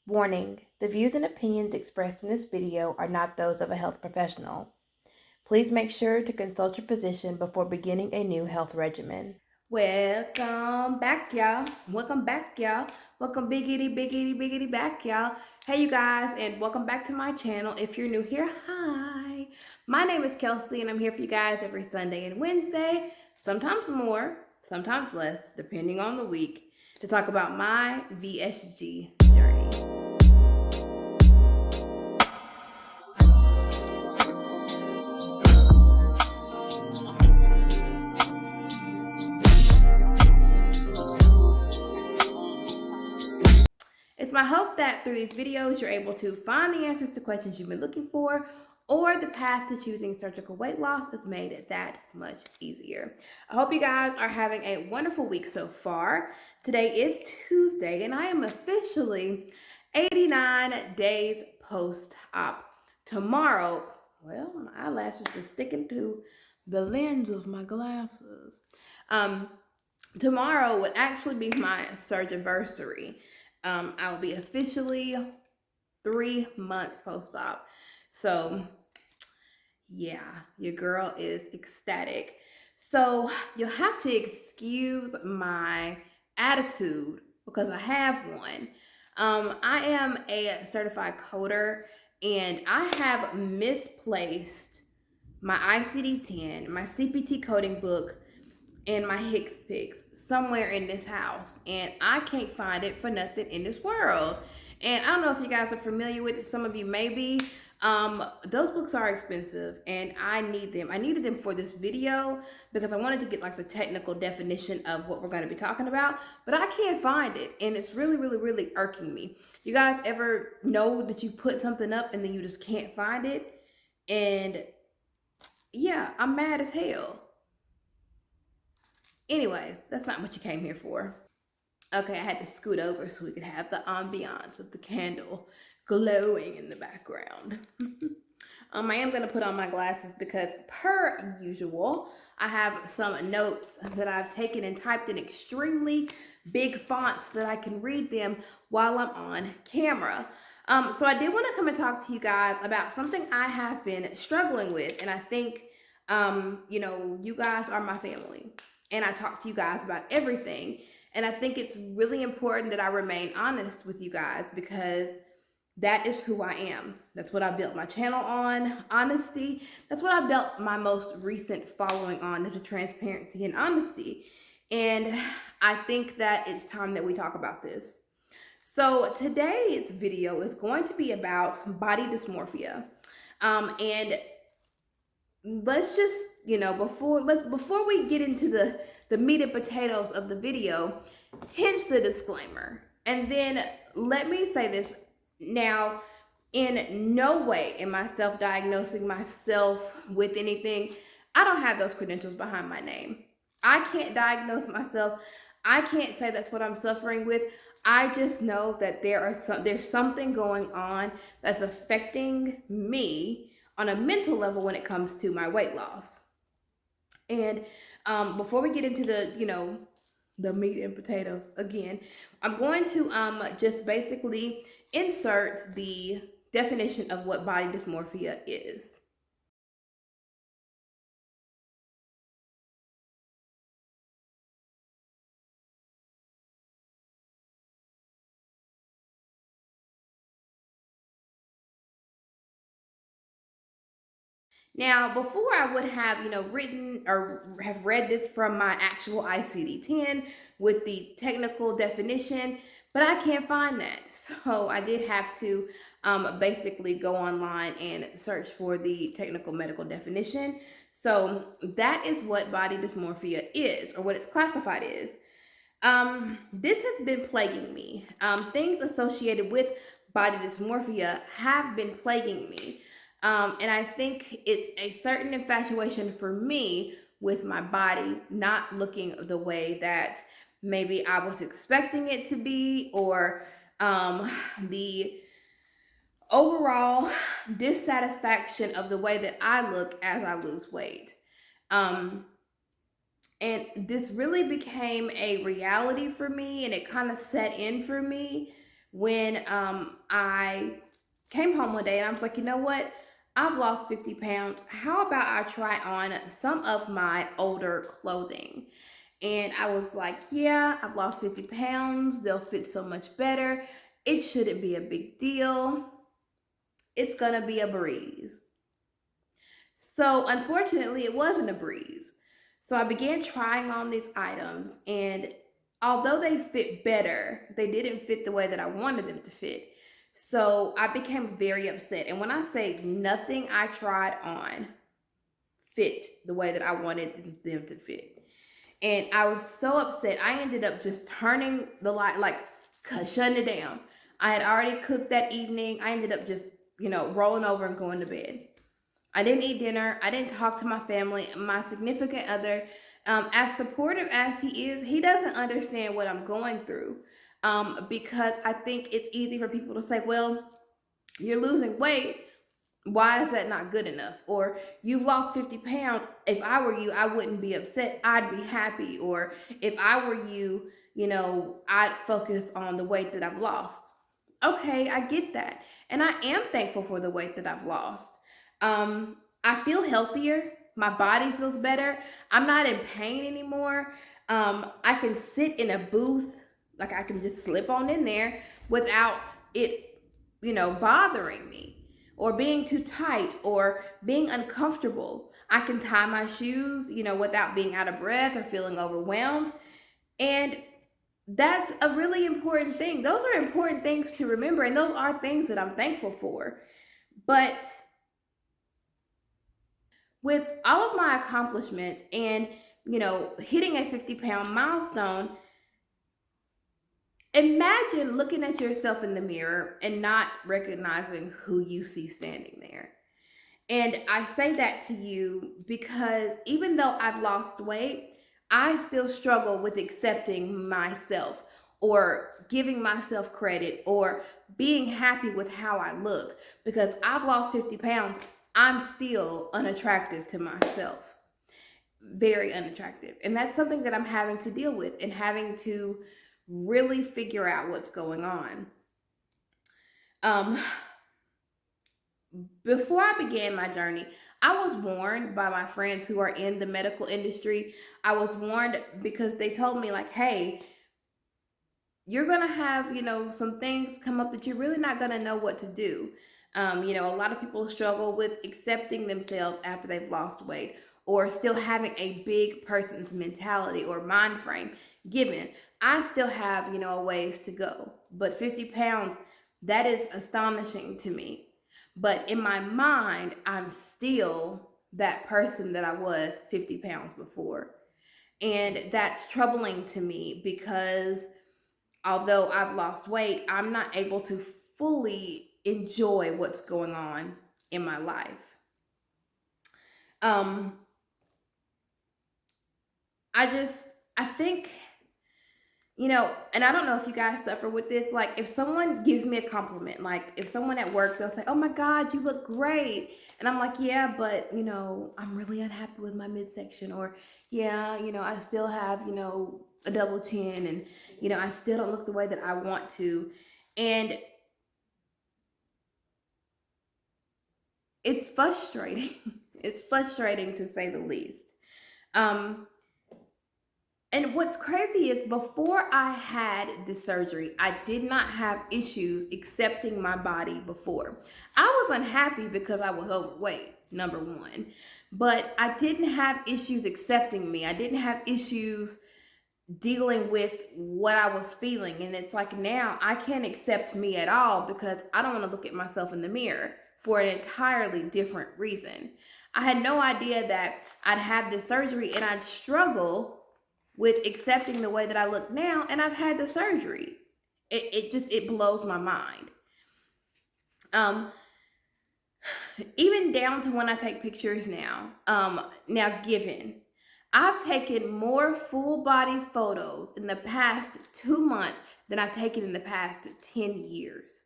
Warning: the views and opinions expressed in this video are not those of a health professional. Please make sure to consult your physician before beginning a new health regimen. Welcome back, y'all. Welcome back, y'all. Welcome biggity back, y'all. Hey, you guys, and welcome back to my channel. If you're new here, hi. My name is Kelsey, and I'm here for you guys every Sunday and Wednesday, sometimes more, sometimes less, depending on the week, to talk about my VSG journey. It's my hope that through these videos, you're able to find the answers to questions you've been looking for, or the path to choosing surgical weight loss is made that much easier. I hope you guys are having a wonderful week so far. Today is Tuesday, and I am officially 89 days post-op. Tomorrow, well, my eyelashes are sticking to the lens of my glasses. Tomorrow would actually be my surgiversary. I will be officially 3 months post-op. So yeah, your girl is ecstatic. So you'll have to excuse my attitude because I have one. I am a certified coder, and I have misplaced my ICD-10, my CPT coding book, and my Hicks picks somewhere in this house, and I can't find it for nothing in this world. And I don't know if you guys are familiar with it. Some of you may be. Those books are expensive, and I need them. I needed them for this video because I wanted to get like the technical definition of what we're going to be talking about, but I can't find it, and it's really irking me. You guys ever know that you put something up and then you just can't find it? And yeah, I'm mad as hell. Anyways, that's not what you came here for. Okay, I had to scoot over so we could have the ambiance of the candle glowing in the background. I am going to put on my glasses because, per usual, I have some notes that I've taken and typed in extremely big fonts so that I can read them while I'm on camera. So I did want to come and talk to you guys about something I have been struggling with, and I think, you guys are my family, and I talk to you guys about everything. And I think it's really important that I remain honest with you guys because that is who I am. That's what I built my channel on, honesty. That's what I built my most recent following on, is a transparency and honesty. And I think that it's time that we talk about this. So today's video is going to be about body dysmorphia. And let's just, before we get into the meat and potatoes of the video, hence the disclaimer. And then let me say this now, in no way am I self-diagnosing myself with anything. I don't have those credentials behind my name. I can't diagnose myself. I can't say that's what I'm suffering with. I just know that there's something going on that's affecting me on a mental level when it comes to my weight loss. And before we get into the meat and potatoes again, I'm going to just basically insert the definition of what body dysmorphia is. Now, before I would have, written or have read this from my actual ICD-10 with the technical definition, but I can't find that. So I did have to basically go online and search for the technical medical definition. So that is what body dysmorphia is, or what it's classified as. This has been plaguing me. Things associated with body dysmorphia have been plaguing me. And I think it's a certain infatuation for me with my body not looking the way that maybe I was expecting it to be, or the overall dissatisfaction of the way that I look as I lose weight. And this really became a reality for me, and it kind of set in for me when I came home one day and I was like, you know what? I've lost 50 pounds. How about I try on some of my older clothing? And I was like, yeah, I've lost 50 pounds. They'll fit so much better. It shouldn't be a big deal. It's going to be a breeze. So, unfortunately, it wasn't a breeze. So, I began trying on these items, and although they fit better, they didn't fit the way that I wanted them to fit. So, I became very upset. And when I say nothing I tried on fit the way that I wanted them to fit, and I was so upset, I ended up just turning the light, like shutting it down. I had already cooked that evening. I ended up just, rolling over and going to bed. I didn't eat dinner. I didn't talk to my family. My significant other, as supportive as he is, he doesn't understand what I'm going through. Because I think it's easy for people to say, well, you're losing weight. Why is that not good enough? Or you've lost 50 pounds. If I were you, I wouldn't be upset. I'd be happy. Or if I were you, I'd focus on the weight that I've lost. Okay, I get that. And I am thankful for the weight that I've lost. I feel healthier. My body feels better. I'm not in pain anymore. I can sit in a booth, like I can just slip on in there without it, bothering me or being too tight or being uncomfortable. I can tie my shoes, without being out of breath or feeling overwhelmed. And that's a really important thing. Those are important things to remember, and those are things that I'm thankful for. But with all of my accomplishments and, hitting a 50-pound milestone, imagine looking at yourself in the mirror and not recognizing who you see standing there. And I say that to you because even though I've lost weight, I still struggle with accepting myself or giving myself credit or being happy with how I look. Because I've lost 50 pounds, I'm still unattractive to myself. Very unattractive. And that's something that I'm having to deal with and having to really figure out what's going on. Um, Before I began my journey, I was warned by my friends who are in the medical industry. I was warned because they told me, like, hey, you're going to have, some things come up that you're really not going to know what to do. A lot of people struggle with accepting themselves after they've lost weight or still having a big person's mentality or mind frame. Given, I still have, a ways to go, but 50 pounds, that is astonishing to me. But in my mind, I'm still that person that I was 50 pounds before. And that's troubling to me because although I've lost weight, I'm not able to fully enjoy what's going on in my life. Um, I think, and I don't know if you guys suffer with this. Like, if someone gives me a compliment, like if someone at work, they'll say, oh my God, you look great. And I'm like, yeah, but, I'm really unhappy with my midsection. Or, yeah, I still have, a double chin and, I still don't look the way that I want to. And it's frustrating. It's frustrating to say the least. And what's crazy is before I had the surgery, I did not have issues accepting my body before. I was unhappy because I was overweight, number one. But I didn't have issues accepting me. I didn't have issues dealing with what I was feeling. And it's like now I can't accept me at all because I don't want to look at myself in the mirror for an entirely different reason. I had no idea that I'd have this surgery and I'd struggle with accepting the way that I look now, and I've had the surgery. It blows my mind. Even down to when I take pictures now. Now given, I've taken more full body photos in the past 2 months than I've taken in the past 10 years.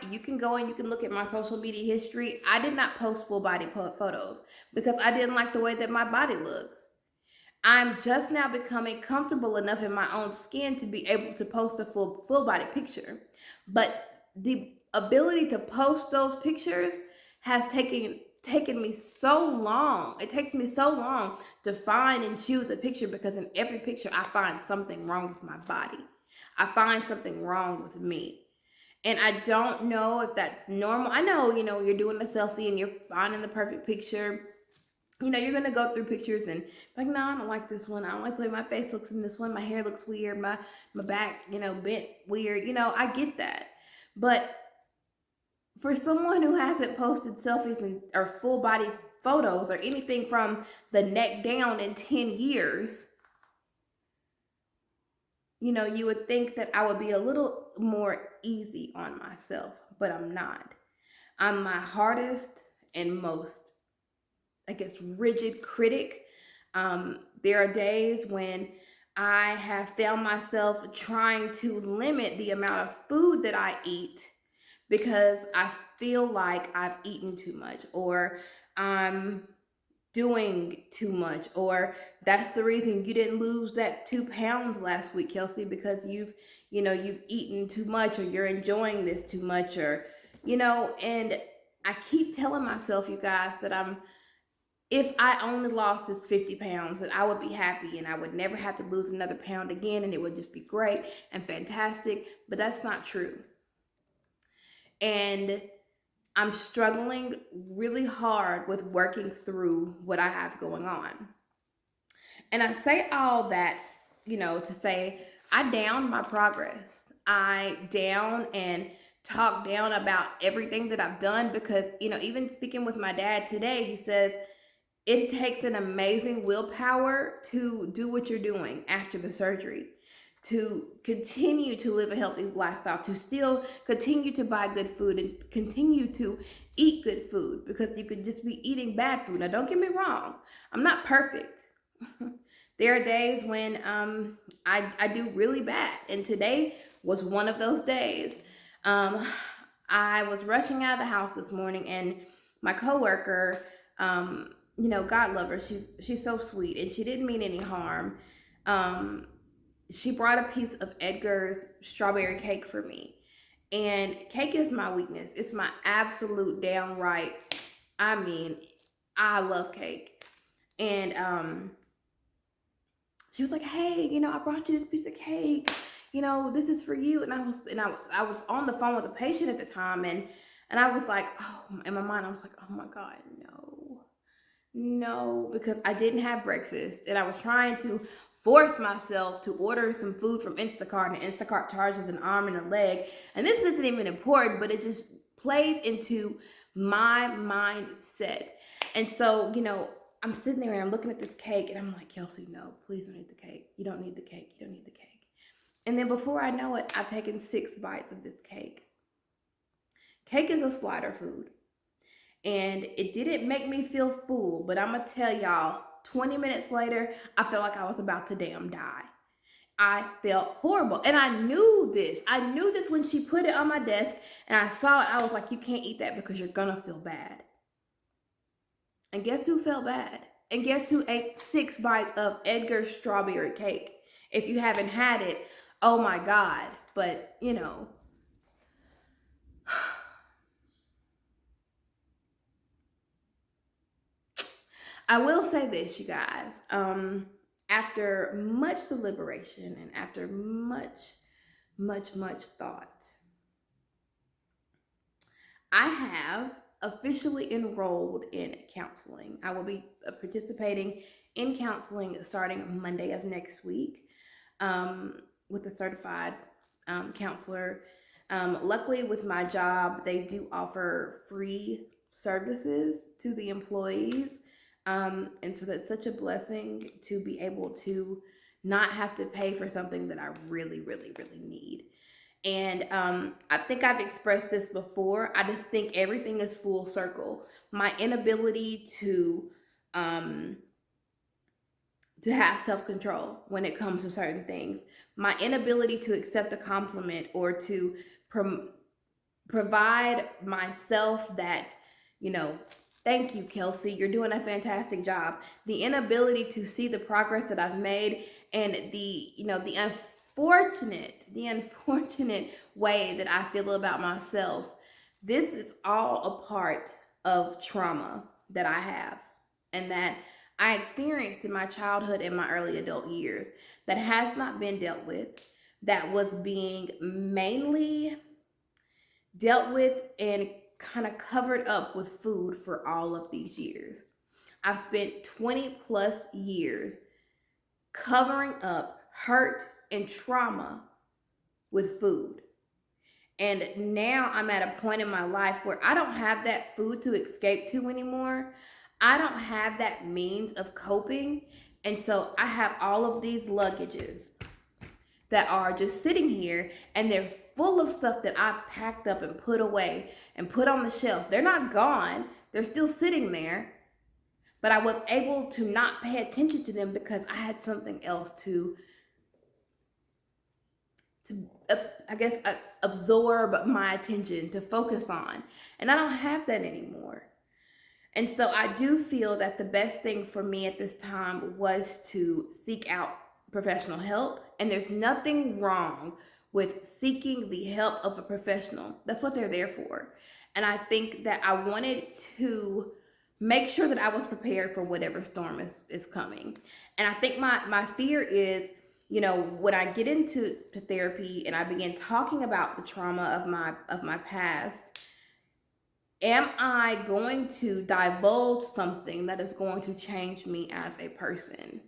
You can go and you can look at my social media history. I did not post full body photos because I didn't like the way that my body looks. I'm just now becoming comfortable enough in my own skin to be able to post a full body picture. But the ability to post those pictures has taken me so long. It takes me so long to find and choose a picture, because in every picture I find something wrong with my body. I find something wrong with me. And I don't know if that's normal. I know, you're doing a selfie and you're finding the perfect picture. You're gonna go through pictures and like, no, I don't like this one. I don't like the way my face looks in this one. My hair looks weird. My back, bent weird. I get that. But for someone who hasn't posted selfies or full body photos or anything from the neck down in 10 years, you would think that I would be a little more easy on myself, but I'm not. I'm my hardest and most, I guess, rigid critic. There are days when I have found myself trying to limit the amount of food that I eat because I feel like I've eaten too much, or I'm doing too much, or that's the reason you didn't lose that 2 pounds last week, Kelsey, because you've eaten too much, or you're enjoying this too much, or and I keep telling myself, you guys, that if I only lost this 50 pounds, that I would be happy and I would never have to lose another pound again, and it would just be great and fantastic. But that's not true. And I'm struggling really hard with working through what I have going on. And I say all that, to say I down my progress. I down and talk down about everything that I've done, because, even speaking with my dad today, he says it takes an amazing willpower to do what you're doing after the surgery, to continue to live a healthy lifestyle, to still continue to buy good food and continue to eat good food, because you could just be eating bad food. Now, don't get me wrong. I'm not perfect. There are days when I do really bad, and today was one of those days. I was rushing out of the house this morning, and my coworker, God love her. She's so sweet, and she didn't mean any harm. She brought a piece of Edgar's strawberry cake for me. And cake is my weakness. It's my absolute downright, I love cake. And she was like, hey, I brought you this piece of cake. This is for you. And I was on the phone with a patient at the time, and I was like, oh, in my mind, I was like, oh my God, no, because I didn't have breakfast, and I was trying to force myself to order some food from Instacart, and Instacart charges an arm and a leg. And this isn't even important, but it just plays into my mindset. And so, I'm sitting there and I'm looking at this cake, and I'm like, Kelsey, no, please don't eat the cake. You don't need the cake. You don't need the cake. And then before I know it, I've taken 6 bites of this cake. Cake is a slider food. And it didn't make me feel full, but I'm going to tell y'all, 20 minutes later, I felt like I was about to damn die. I felt horrible. And I knew this. I knew this when she put it on my desk, and I saw it. I was like, you can't eat that because you're going to feel bad. And guess who felt bad? And guess who ate 6 bites of Edgar's strawberry cake? If you haven't had it, oh my God. But, I will say this, you guys. After much deliberation and after much thought, I have officially enrolled in counseling. I will be participating in counseling starting Monday of next week with a certified counselor. Luckily, with my job, they do offer free services to the employees. And so that's such a blessing to be able to not have to pay for something that I really need. And I think I've expressed this before. I just think everything is full circle. My inability to have self-control when it comes to certain things, my inability to accept a compliment or to provide myself that, Thank you, Kelsey. You're doing a fantastic job. The inability to see the progress that I've made, and the unfortunate way that I feel about myself. This is all a part of trauma that I have, and that I experienced in my childhood and my early adult years, that has not been dealt with, that was being mainly dealt with and kind of covered up with food for all of these years. I've spent 20 plus years covering up hurt and trauma with food. And now I'm at a point in my life where I don't have that food to escape to anymore. I don't have that means of coping. And so I have all of these luggages that are just sitting here, and they're full of stuff that I've packed up and put away and put on the shelf. They're not gone. They're still sitting there. But I was able to not pay attention to them because I had something else to absorb my attention, to focus on. And I don't have that anymore. And so I do feel that the best thing for me at this time was to seek out professional help. And there's nothing wrong with seeking the help of a professional. That's what they're there for. And I think that I wanted to make sure that I was prepared for whatever storm is coming. And I think my fear is, when I get into therapy and I begin talking about the trauma of my past, am I going to divulge something that is going to change me as a person?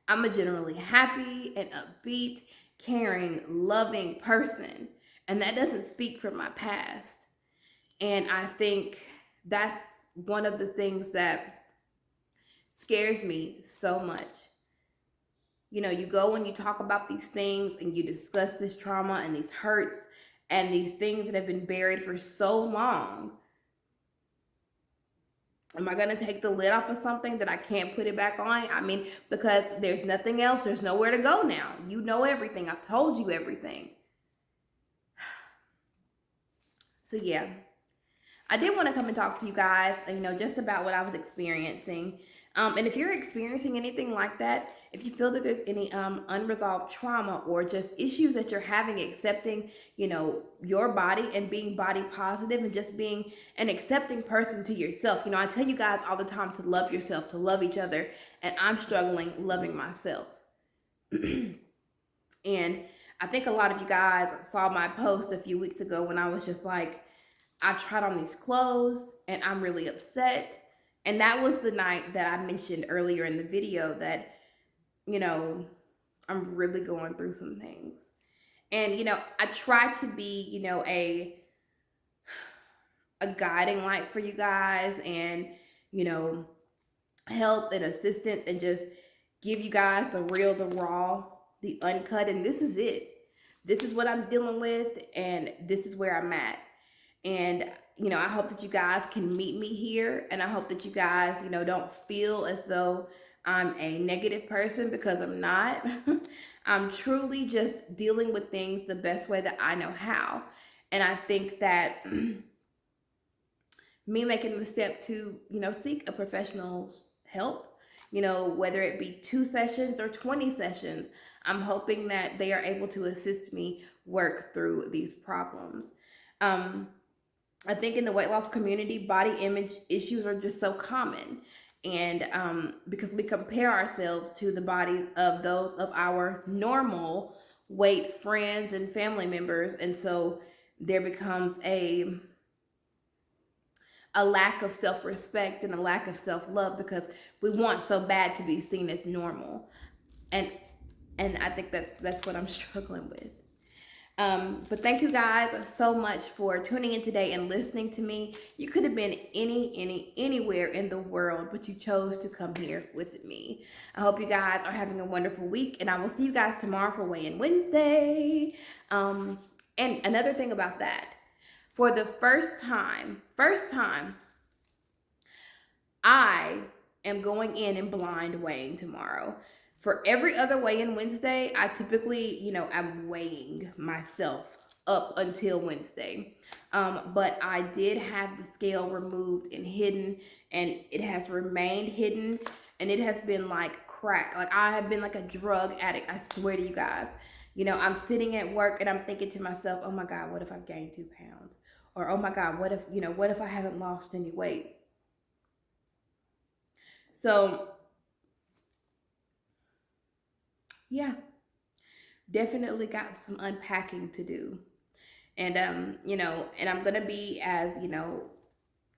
I'm a generally happy and upbeat, caring, loving person, and that doesn't speak from my past. And I think that's one of the things that scares me so much. You go and you talk about these things and you discuss this trauma and these hurts and these things that have been buried for so long. Am I going to take the lid off of something that I can't put it back on? I mean, because there's nothing else. There's nowhere to go now. You know everything. I've told you everything. So yeah, I did want to come and talk to you guys, just about what I was experiencing. And if you're experiencing anything like that, if you feel that there's any unresolved trauma or just issues that you're having accepting, your body and being body positive and just being an accepting person to yourself. I tell you guys all the time to love yourself, to love each other, and I'm struggling loving myself. And I think a lot of you guys saw my post a few weeks ago when I was just like, I've tried on these clothes and I'm really upset. And that was the night that I mentioned earlier in the video that, I'm really going through some things. And, I try to be, a guiding light for you guys and, help and assistance and just give you guys the real, the raw, the uncut. And this is it. This is what I'm dealing with, and this is where I'm at. And I hope that you guys can meet me here, and I hope that you guys, don't feel as though I'm a negative person, because I'm not. I'm truly just dealing with things the best way that I know how. And I think that me making the step to, seek a professional's help, whether it be 2 sessions or 20 sessions, I'm hoping that they are able to assist me work through these problems. I think in the weight loss community, body image issues are just so common. And because we compare ourselves to the bodies of those of our normal weight friends and family members. And so there becomes a lack of self-respect and a lack of self-love because we want so bad to be seen as normal. And I think that's what I'm struggling with. But thank you guys so much for tuning in today and listening to me. You could have been anywhere in the world, but you chose to come here with me. I hope you guys are having a wonderful week, and I will see you guys tomorrow for Weigh-In Wednesday. And another thing about that, for the first time, I am going in and blind weighing tomorrow. For every other Weigh-In Wednesday, I typically, I'm weighing myself up until Wednesday. But I did have the scale removed and hidden, and it has remained hidden, and it has been like crack. Like I have been like a drug addict. I swear to you guys. You know, I'm sitting at work and I'm thinking to myself, oh my God, what if I've gained 2 pounds? Or, oh my God, what if, what if I haven't lost any weight? So, yeah, definitely got some unpacking to do. And, and I'm going to be as,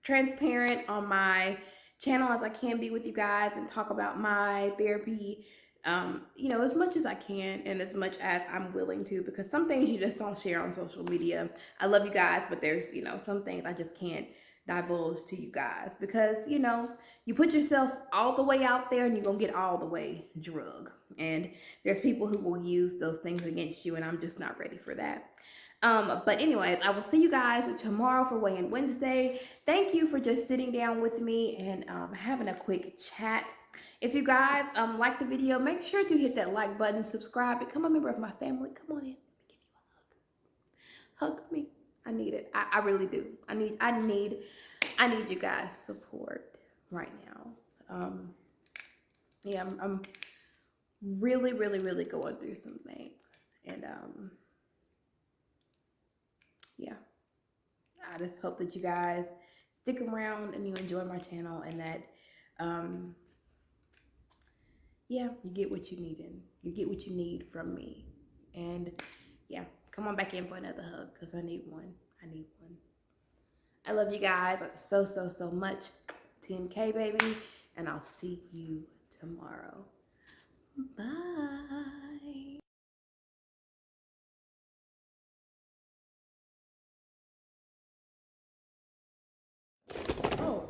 transparent on my channel as I can be with you guys and talk about my therapy, as much as I can and as much as I'm willing to, because some things you just don't share on social media. I love you guys, but there's, some things I just can't divulge to you guys because, you put yourself all the way out there and you're going to get all the way drug. And there's people who will use those things against you, and I'm just not ready for that. But anyways, I will see you guys tomorrow for Weigh-In Wednesday. Thank you for just sitting down with me and having a quick chat. If you guys like the video, make sure to hit that like button, subscribe, become a member of my family. Come on in, let me give you a hug. Hug me. I need it. I really do. I need you guys' support right now. Yeah, I'm really, really, really going through some things, and yeah, I just hope that you guys stick around and you enjoy my channel, and that yeah, you get what you need, and you get what you need from me. And yeah, come on back in for another hug, because I need one. I love you guys so, so, so much. 10K, baby, and I'll see you tomorrow. Bye. Oh.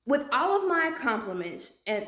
With all of my accomplishments and